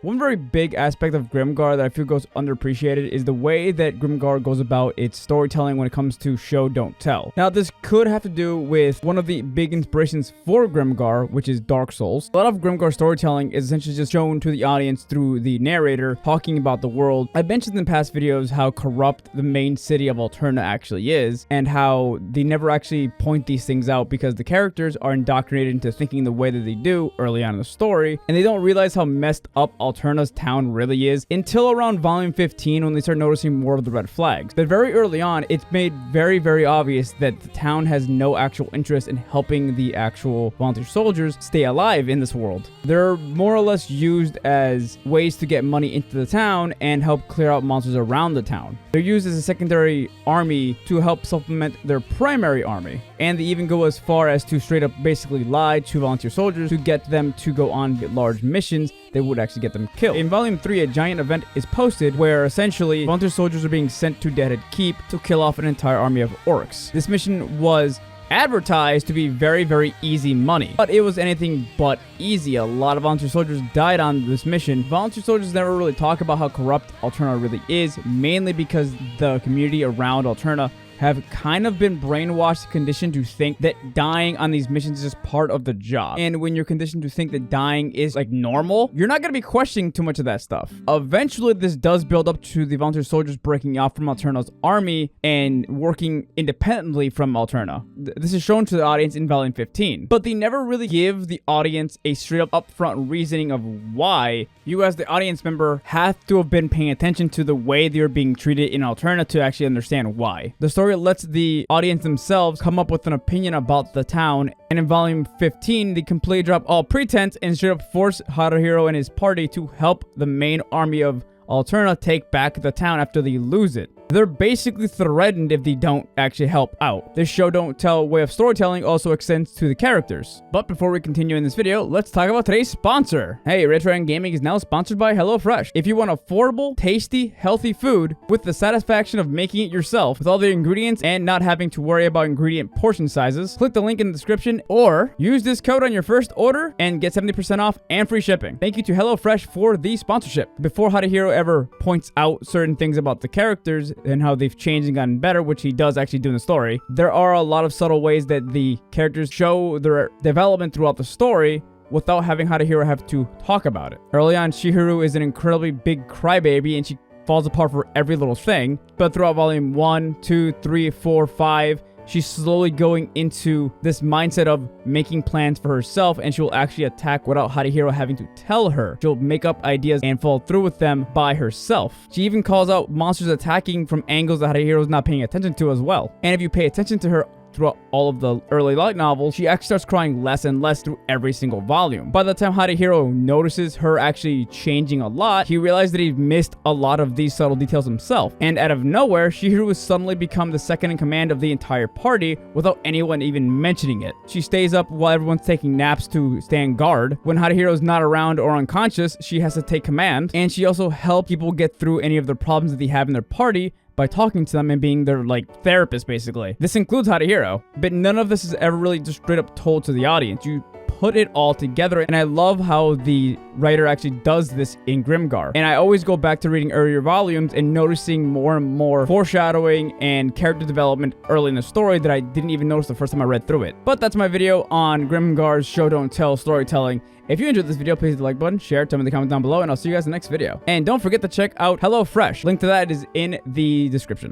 One very big aspect of Grimgar that I feel goes underappreciated is the way that Grimgar goes about its storytelling when it comes to show don't tell. Now, this could have to do with one of the big inspirations for Grimgar, which is Dark Souls. A lot of Grimgar storytelling is essentially just shown to the audience through the narrator talking about the world. I've mentioned in past videos how corrupt the main city of Alterna actually is, and how they never actually point these things out because the characters are indoctrinated into thinking the way that they do early on in the story, and they don't realize how messed up Alterna's town really is until around volume 15 when they start noticing more of the red flags. But very early on, it's made very, very obvious that the town has no actual interest in helping the actual volunteer soldiers stay alive in this world. They're more or less used as ways to get money into the town and help clear out monsters around the town. They're used as a secondary army to help supplement their primary army. And they even go as far as to straight up basically lie to volunteer soldiers to get them to go on large missions that would actually get them killed. In Volume 3, a giant event is posted where essentially volunteer soldiers are being sent to Deadhead Keep to kill off an entire army of orcs. This mission was advertised to be very, very easy money, but it was anything but easy. A lot of volunteer soldiers died on this mission. Volunteer soldiers never really talk about how corrupt Alterna really is, mainly because the community around Alterna have kind of been brainwashed, conditioned to think that dying on these missions is just part of the job. And when you're conditioned to think that dying is like normal, you're not going to be questioning too much of that stuff. Eventually, this does build up to the volunteer soldiers breaking off from Alterna's army and working independently from Alterna. This is shown to the audience in Volume 15, but they never really give the audience a straight up upfront reasoning of why you as the audience member have to have been paying attention to the way they're being treated in Alterna to actually understand why. The story lets the audience themselves come up with an opinion about the town, and in Volume 15, they completely drop all pretense and straight up force Haruhiro and his party to help the main army of Alterna take back the town after they lose it. They're basically threatened if they don't actually help out. This show don't tell way of storytelling also extends to the characters. But before we continue in this video, let's talk about today's sponsor. Hey, Retro and Gaming is now sponsored by HelloFresh. If you want affordable, tasty, healthy food with the satisfaction of making it yourself with all the ingredients and not having to worry about ingredient portion sizes, click the link in the description or use this code on your first order and get 70% off and free shipping. Thank you to HelloFresh for the sponsorship. Before Haruhiro ever points out certain things about the characters and how they've changed and gotten better, which he does actually do in the story, there are a lot of subtle ways that the characters show their development throughout the story without having Haruhiro have to talk about it. Early on, Chihiro is an incredibly big crybaby and she falls apart for every little thing, but throughout Volume 1, 2, 3, 4, 5, she's slowly going into this mindset of making plans for herself, and she'll actually attack without Haruhiro having to tell her. She'll make up ideas and follow through with them by herself. She even calls out monsters attacking from angles that Haruhiro's not paying attention to as well. And if you pay attention to her throughout all of the early light novels, she actually starts crying less and less through every single volume. By the time Haruhiro notices her actually changing a lot, he realized that he missed a lot of these subtle details himself. And out of nowhere, Chihiro has suddenly become the second in command of the entire party without anyone even mentioning it. She stays up while everyone's taking naps to stand guard. When Haruhiro's not around or unconscious, she has to take command. And she also helps people get through any of the problems that they have in their party by talking to them and being their, therapist, basically. This includes Haruhiro, but none of this is ever really just straight up told to the audience. You put it all together, and I love how the writer actually does this in Grimgar. And I always go back to reading earlier volumes and noticing more and more foreshadowing and character development early in the story that I didn't even notice the first time I read through it. But that's my video on Grimgar's show don't tell storytelling. If you enjoyed this video, please hit the like button, share, tell me in the comments down below, and I'll see you guys in the next video. And don't forget to check out HelloFresh. Link to that is in the description.